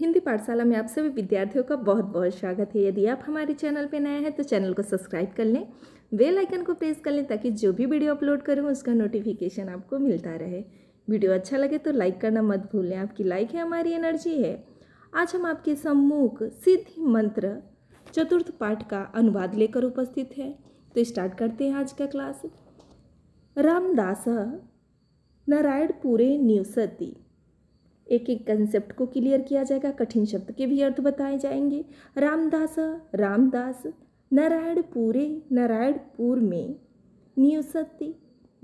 हिंदी पाठशाला में आप सभी विद्यार्थियों का बहुत बहुत स्वागत है। यदि आप हमारे चैनल पर नए हैं तो चैनल को सब्सक्राइब कर लें, बेल आइकन को प्रेस कर लें ताकि जो भी वीडियो अपलोड करूँ उसका नोटिफिकेशन आपको मिलता रहे। वीडियो अच्छा लगे तो लाइक करना मत भूलें, आपकी लाइक है हमारी एनर्जी है। आज हम आपके सम्मुख सिद्धि मंत्र चतुर्थ पाठ का अनुवाद लेकर उपस्थित है। तो स्टार्ट करते हैं आज का क्लास। रामदास नारायणपुरे निवसति। एक एक कंसेप्ट को क्लियर किया जाएगा, कठिन शब्द के भी अर्थ बताए जाएंगे। रामदास नारायणपुरे, नारायणपुर में। निवसति,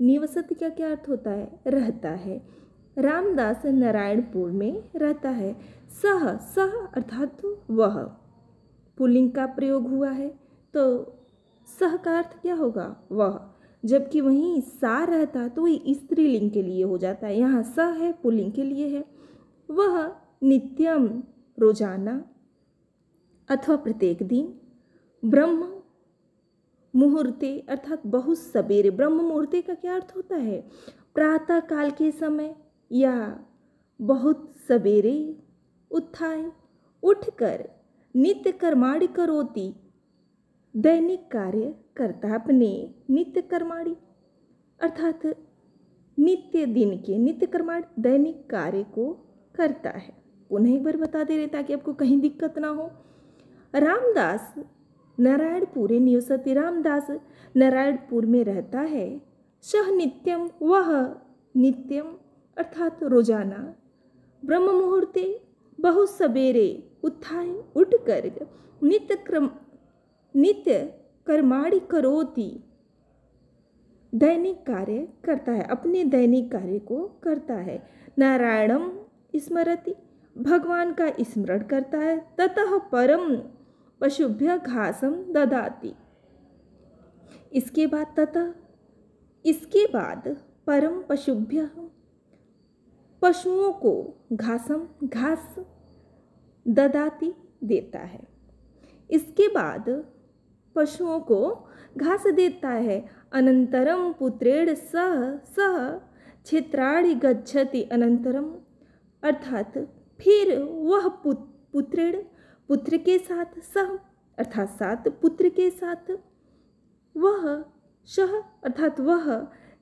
निवसति का क्या अर्थ होता है? रहता है। रामदास नारायणपुर में रहता है। सह अर्थात वह, पुल्लिंग का प्रयोग हुआ है तो सह का अर्थ क्या होगा? वह। जबकि वहीं सा रहता तो वही स्त्रीलिंग के लिए हो जाता है, यहाँ स है पुल्लिंग के लिए है। वह नित्यम रोजाना अथवा प्रत्येक दिन, ब्रह्म मुहूर्ते अर्थात बहुत सवेरे। ब्रह्म मुहूर्ते का क्या अर्थ होता है? प्रातः काल के समय या बहुत सवेरे उत्थाय, उठकर नित्य कर्माणि करोति, दैनिक कार्य करता है। अपने नित्य कर्माणि अर्थात नित्य दिन के, नित्य कर्माणि दैनिक कार्य को करता है। पुनः एक बार बता दे रहे ताकि आपको कहीं दिक्कत ना हो। रामदास नारायणपुरे निवसति, रामदास नारायणपुर में रहता है। सह नित्यम, वह नित्यम अर्थात रोजाना, ब्रह्म मुहूर्ते बहुत सवेरे उत्थाय उठकर, नित्य कर्माणि करोति, दैनिक कार्य करता है, अपने दैनिक कार्य को करता है। नारायणम स्मरति, भगवान का स्मरण करता है। ततः परम पशुभ्य घासम ददाति, इसके बाद ततः, इसके बाद परम पशुभ्य, पशुओं को घासम घास, ददाति देता है। इसके बाद पशुओं को घास देता है। अनंतरम पुत्रेण सह क्षेत्राणि गच्छति, अनंतरम अर्थात फिर वह पुत्रेण पुत्र के साथ, सह अर्थात साथ, पुत्र के साथ, वह सह अर्थात वह,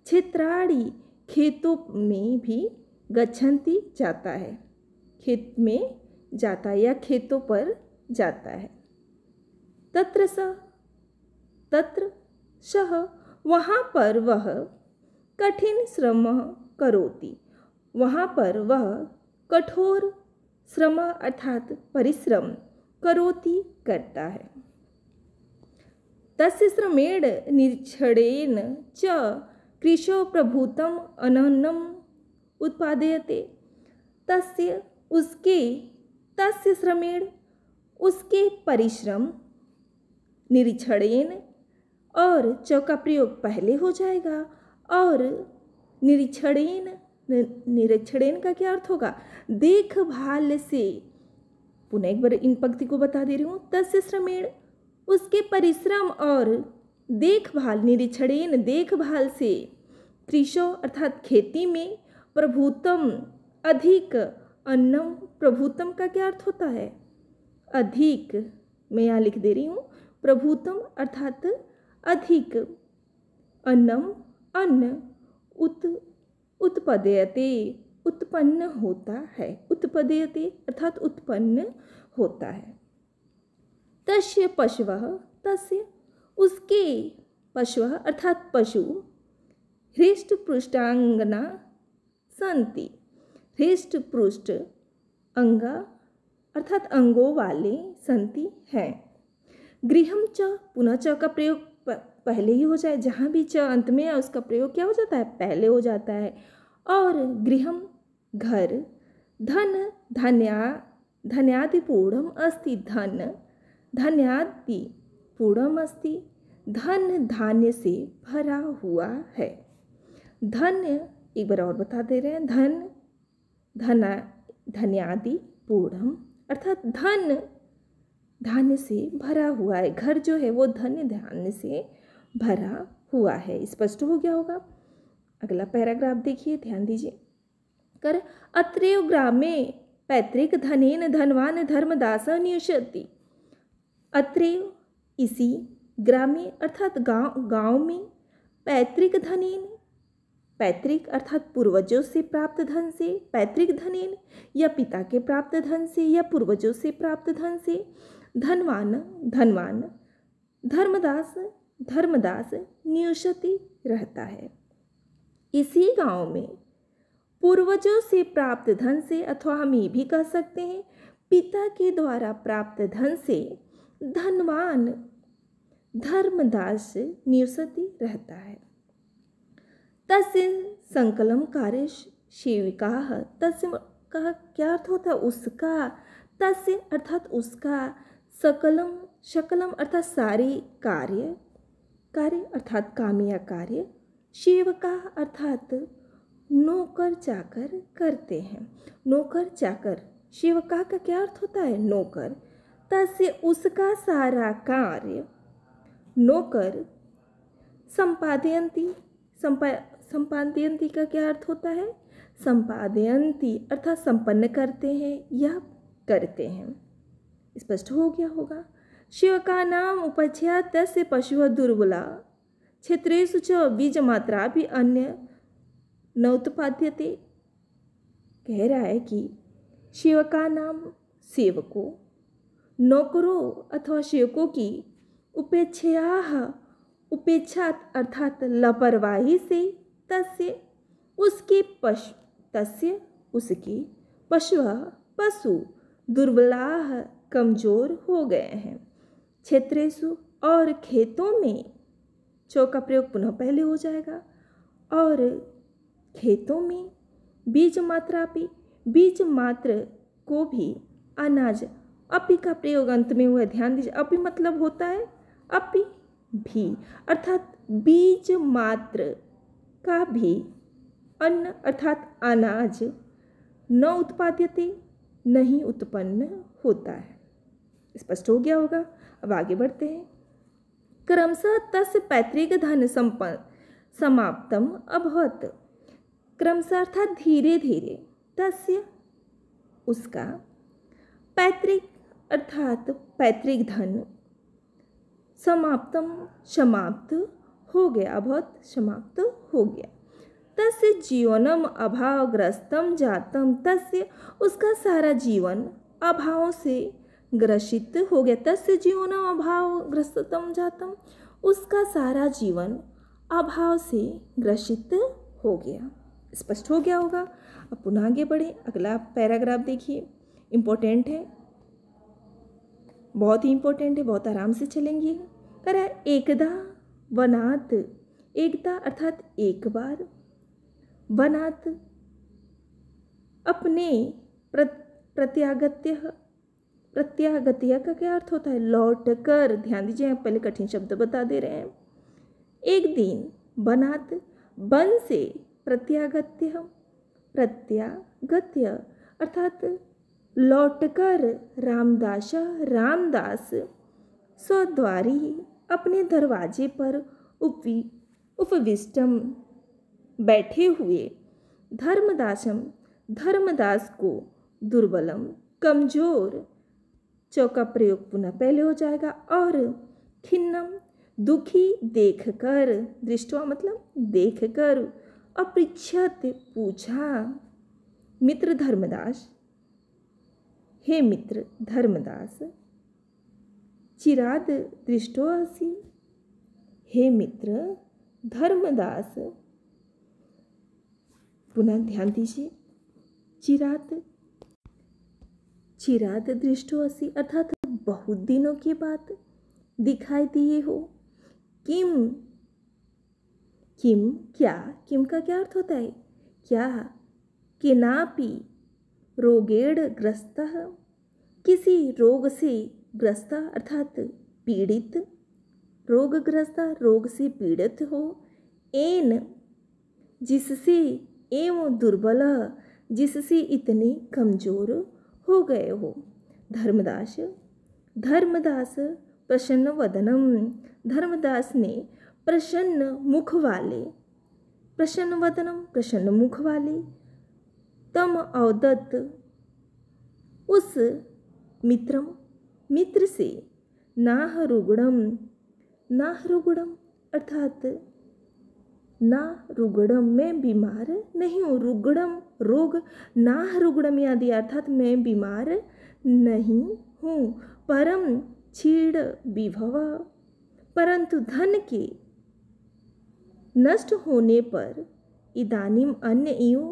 क्षेत्राणि खेतों में भी, गच्छन्ति जाता है, खेत में जाता है या खेतों पर जाता है। तत्र सह वहाँ पर वह, कठिन श्रम करोति, वहाँ पर वह कठोर श्रम अर्थात परिश्रम, करोति करता है। तस्य श्रमेण निरीक्षणेन च कृशो प्रभूतम अन्नम उत्पादयते। तस्य उसके, तस्य श्रमेण उसके परिश्रम, निरीक्षणेन और च का प्रयोग पहले हो जाएगा, और निरीक्षणेन, निरीक्षणेन का क्या अर्थ होगा? देखभाल से। पुनः एक बार इन पंक्ति को बता दे रही हूँ। तस्य श्रमेण उसके परिश्रम और देखभाल, निरीक्षणेन देखभाल से, कृषो अर्थात खेती में, प्रभूतम अधिक, अन्नम प्रभूतम का क्या अर्थ होता है? अधिक। मैं यहाँ लिख दे रही हूँ प्रभूतम अर्थात अधिक, अन्नम अन्न, उत्पद्यते उत्पन्न होता है, उत्पद्यते अर्थात उत्पन्न होता है। तस्य पशवः, तस्य उसके, पशवः अर्थात पशु, हृष्ट पृष्ठांगना सन्ति, हृष्ट पृष्ठ अंगा अर्थात अंगों वाले, सन्ति हैं। गृहम च, पुनः च का प्रयोग पहले ही हो जाए, जहाँ भी च अंत में है उसका प्रयोग क्या हो जाता है? पहले हो जाता है। और गृहम घर, धन धन्यादि पूर्णम अस्ति, धन धन्यादि पूर्णम अस्ति, धन धान्य से भरा हुआ है। धन एक बार और बता दे रहे हैं, धन्यादि पूर्णम अर्थात धन धान्य से भरा हुआ है। घर जो है वो धन्य धान्य से भरा हुआ है। स्पष्ट हो गया होगा। अगला पैराग्राफ देखिए, ध्यान दीजिए। कर अत्रैव ग्रामे पैतृक धनेन धनवान धर्मदास नियुष्यति। अत्रैव इसी ग्रामे अर्थात गांव में पैतृक धनेन, पैतृक अर्थात पूर्वजों से प्राप्त धन से, पैतृक धनेन या पिता के प्राप्त धन से या पूर्वजों से प्राप्त धन से, धनवान धर्मदास नियुष्यति रहता है। इसी गांव में पूर्वजों से प्राप्त धन से, अथवा हम ये भी कह सकते हैं पिता के द्वारा प्राप्त धन से धनवान धर्मदास नियुष्यति रहता है। तस्य संकलम कार्य सेविकाः, तस्य का क्या अर्थ होता है? उसका, तस्य अर्थात उसका, शकलम अर्थात सारे कार्य अर्थात काम या कार्य, सेवका अर्थात नौकर चाकर करते हैं। नौकर चाकर, सेवका का क्या अर्थ होता है? नौकर। तस्य उसका सारा कार्य नौकर संपादयन्ति, संपादयन्ति का क्या अर्थ होता है? संपादयन्ति अर्थात संपन्न करते हैं या करते हैं। स्पष्ट हो गया होगा। सेवका नाम उपच्छया तस्य पशुः दुर्बला क्षेत्रेषु च बीजमात्रा भी अन्य न उत्पाद्यते। कह रहा है कि सेवका नाम सेवकों, नौकरों अथवा सेवकों की उपेक्षा अर्थात लापरवाही से तस्य उसके पशु दुर्बलाः कमजोर हो गए हैं। क्षेत्रेषु और खेतों में, चौ का प्रयोग पुनः पहले हो जाएगा, और खेतों में बीज मात्र को भी अनाज, अपि का प्रयोग अंत में हुआ, ध्यान दीजिए। अपि मतलब होता है अपि भी, अर्थात बीज मात्र का भी अन्न अर्थात अनाज न उत्पाद्यते, नहीं उत्पन्न होता है। स्पष्ट हो गया होगा। अब आगे बढ़ते हैं। क्रमशः तस्य पैतृक धन समाप्तम अभवत्। क्रमशः अर्थात धीरे धीरे, तस्य उसका, पैतृक अर्थात पैतृक धन, समाप्त हो गया, अभवत् समाप्त हो गया। तस्य जीवनम अभावग्रस्तम जातम, तस्य उसका सारा जीवन अभाव से ग्रसित हो गया। तस्य जीवनम अभावग्रस्तम जातम, उसका सारा जीवन अभाव से ग्रसित हो गया। स्पष्ट हो गया होगा। अब पुनः आगे बढ़े। अगला पैराग्राफ देखिए, इम्पोर्टेंट है, बहुत ही इम्पोर्टेंट है, बहुत आराम से चलेंगे। कह रहा है एकदा वनात्, एकदा अर्थात एक बार, वनात् अपने प्रत्यागत्य का क्या अर्थ होता है? लौट कर। ध्यान दीजिए, पहले कठिन शब्द बता दे रहे हैं। एक दिन, वनात् वन से, प्रत्यागत्य अर्थात लौटकर, रामदास स्वद्वारी अपने दरवाजे पर उपविष्टम बैठे हुए, धर्मदास को दुर्बलम कमजोर, चौका प्रयोग पुनः पहले हो जाएगा, और खिन्नम दुखी देखकर, दृष्टवा मतलब देखकर, अपृच्छत पूछा, मित्र धर्मदास, हे मित्र धर्मदास, चिराद दृष्टोऽसि, हे मित्र धर्मदास, पुनः ध्यान दीजिए, चिराद दृष्टोऽसि अर्थात बहुत दिनों के बाद दिखाई दिए हो। किम क्या, किम का क्या अर्थ होता है? क्या, केनापि रोगेण ग्रस्तः, किसी रोग से ग्रस्त अर्थात पीड़ित, रोगग्रस्त रोग से पीड़ित हो, एन जिससे, एवं दुर्बल जिससे इतने कमजोर हो गए हो। धर्मदास प्रसन्न वदनम, धर्मदास ने प्रसन्न मुख वाले, प्रसन्न वदनम प्रसन्न मुख वाले, तम अवदत्त उस मित्रम मित्र से नाह रुगड़म अर्थात ना रुगड़म मैं बीमार नहीं हूँ, रुगड़म रोग, नाह रुगड़म आदि अर्थात मैं बीमार नहीं हूँ। परम क्षीण विभव परंतु धन के नष्ट होने पर इदानीम अन्य इयो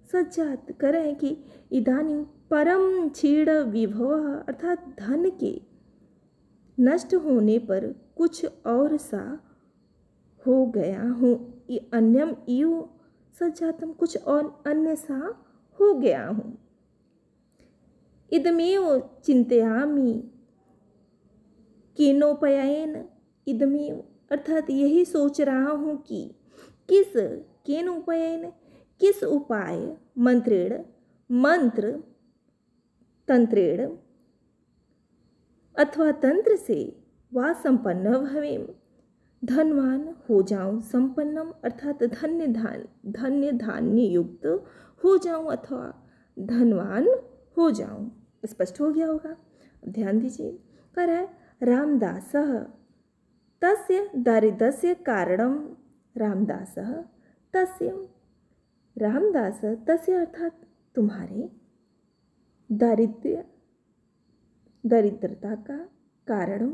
सज्जात करें कि इदानीम परम क्षीण विभव अर्थात धन के नष्ट होने पर कुछ और सा हो गया हूँ। अन्यम इयो सज्जातम कुछ और अन्य सा हो गया हूँ। इदमेव चिंतयामि केनोपायेन इदमेव अर्थात यही सोच रहा हूँ कि केन उपायेन किस उपाय मंत्रेण मंत्र तंत्रेण अथवा तंत्र से वा संपन्न भवेम धनवान हो जाऊं। संपन्नम अर्थात धन्य धान्य युक्त हो जाऊं अथवा धनवान हो जाऊं। स्पष्ट हो गया होगा। ध्यान दीजिए। कह रहा है रामदासः तस्य दारिद्र्यस्य कारणम रामदासः तस्य रामदास तस्य अर्थात तुम्हारे दरिद्रता का कारण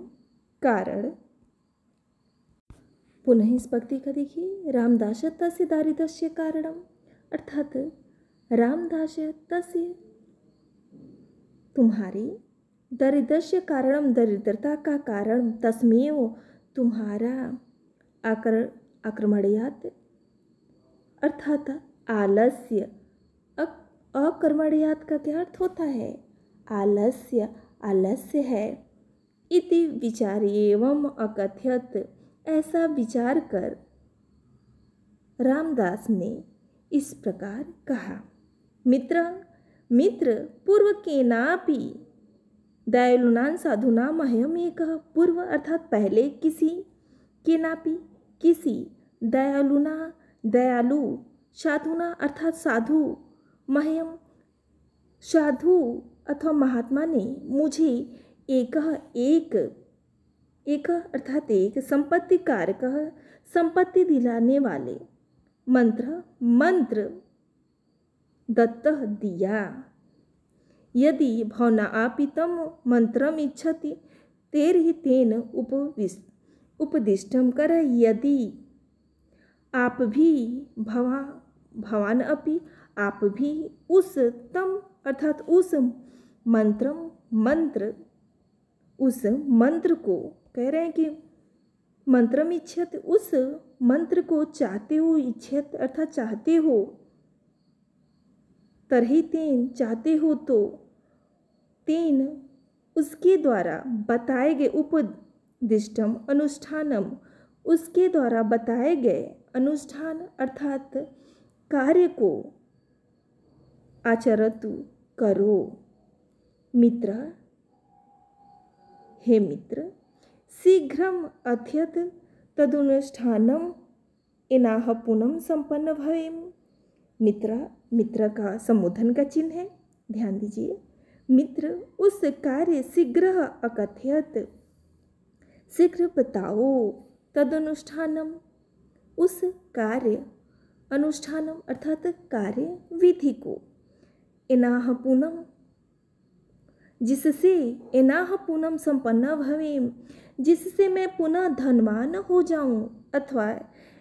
पुनः इस पंक्ति का देखिए। रामदास तस्य दारिद्र्यस्य कारणम अर्थात रामदास तस्य तुम्हारी दारिद्र्यस्य कारणम दरिद्रता का कारण तस्मेव तुम्हारा आक्रमणयात अर्थात आलस्य अकर्मणयात का क्या अर्थ होता है? आलस्य है। इति विचार एवं अकथयत ऐसा विचार कर रामदास ने इस प्रकार कहा। मित्र पूर्व केनापि दयालुनां साधुनां मह्यम एकः पूर्व अर्थात पहले किसी दयालु साधुना अर्थात साधु मह्यम साधु अथवा महात्मा ने मुझे एक अर्थात एक संपत्ति कारक संपत्ति दिलाने वाले मंत्र दत्तः दिया। यदि भवना आपितम मंत्रम इच्छति तेरहि तेन उपदिष्टम कर। यदि आप भी भवान अपि आप भी उस तम अर्थात उस मंत्र को कह रहे हैं कि मंत्रम इच्छत उस मंत्र को चाहते हो, इच्छत अर्थात चाहते हो, तरही तेन चाहते हो तो तेन उसके द्वारा बताए गए उपदिष्टम अनुष्ठानम उसके द्वारा बताए गए अनुष्ठान अर्थात कार्य को आचरतु करो। मित्र हे मित्र शीघ्रम अध्यत तदनुष्ठानम इनाह पुनम संपन्न भवेम। मित्र का संबोधन का चिन्ह है। ध्यान दीजिए। मित्र उस कार्य शीघ्र अकथयत शीघ्र बताओ तदनुष्ठानम उस कार्य अनुष्ठानम अर्थात कार्य विधि को इनाह पुनम जिससे इनाह पुनम संपन्न भवेम जिससे मैं पुनः धनवान हो जाऊं अथवा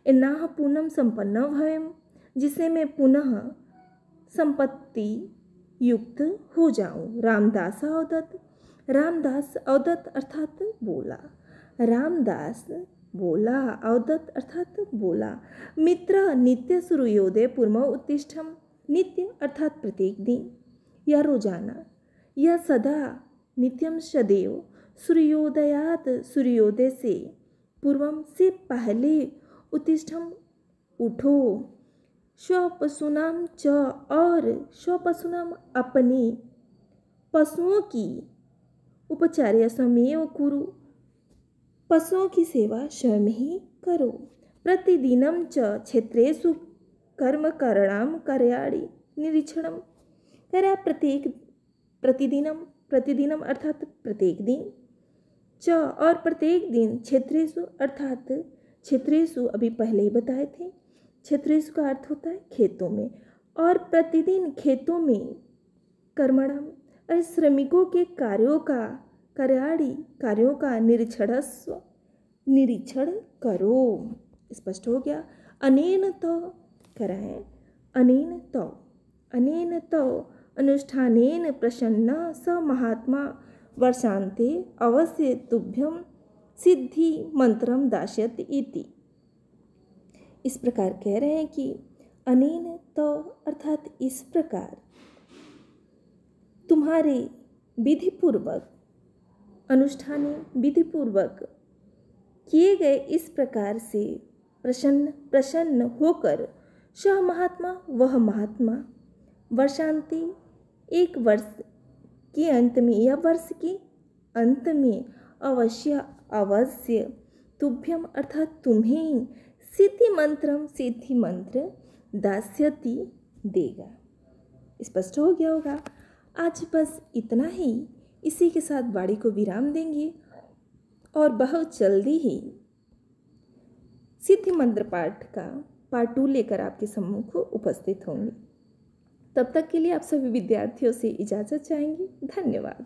इनाह पुनम संपन्न भवेम जिससे मैं पुनः संपत्ति युक्त हो जाऊं। रामदास अवदत्त अर्थात बोला। रामदास बोला अवदत्त अर्थात बोला। मित्र नित्य सूर्योदय पूर्व उत्तिष्ठम नित्य अर्थात प्रत्येक दिन या रोजाना या सदा नित्यम सदैव सूर्योदयात सूर्योदय से पूर्वम से पहले उत्तिष्ठम उठो। स्वपशूनाम च और स्वपशूनाम अपने पशुओं की उपचार्य स्वमेव कुरु पशुओं की सेवा स्वयं ही करो। प्रतिदिनम च क्षेत्रेषु कर्म करणाम कार्याणि निरीक्षणम करा। प्रत्येक प्रतिदिनम, प्रतिदिनम अर्थात प्रत्येक दिन। च और प्रत्येक दिन, क्षेत्रेषु अर्थात क्षेत्रेषु अभी पहले ही बताए थे, क्षेत्रेषु का अर्थ होता है खेतों में, और प्रतिदिन खेतों में। कर्मणम और श्रमिकों के कार्यों का, कार्याणि कार्यों का निरीक्षणस्व, निरीक्षण करो। स्पष्ट हो गया। अनेन तो कराएं, अनेन तो अनुष्ठानेन प्रसन्न स महात्मा वर्षांते अवश्य तुभ्यं सिद्धि मंत्रम दास्यति इति। इस प्रकार कह रहे हैं कि अनेन तो अर्थात इस प्रकार तुम्हारे विधिपूर्वक, अनुष्ठाने विधिपूर्वक किए गए इस प्रकार से प्रसन्न होकर स महात्मा, वह महात्मा, वर्षांति एक वर्ष के अंत में या वर्ष के अंत में अवश्य तुभ्यम अर्थात तुम्हें सिद्धि मंत्र दास्यति देगा। स्पष्ट हो गया होगा। आज बस इतना ही। इसी के साथ वाणी को विराम देंगे और बहुत जल्दी ही सिद्धि मंत्र पाठ का पार्ट 2 लेकर आपके सम्मुख उपस्थित होंगे। तब तक के लिए आप सभी विद्यार्थियों से इजाज़त चाहेंगे। धन्यवाद।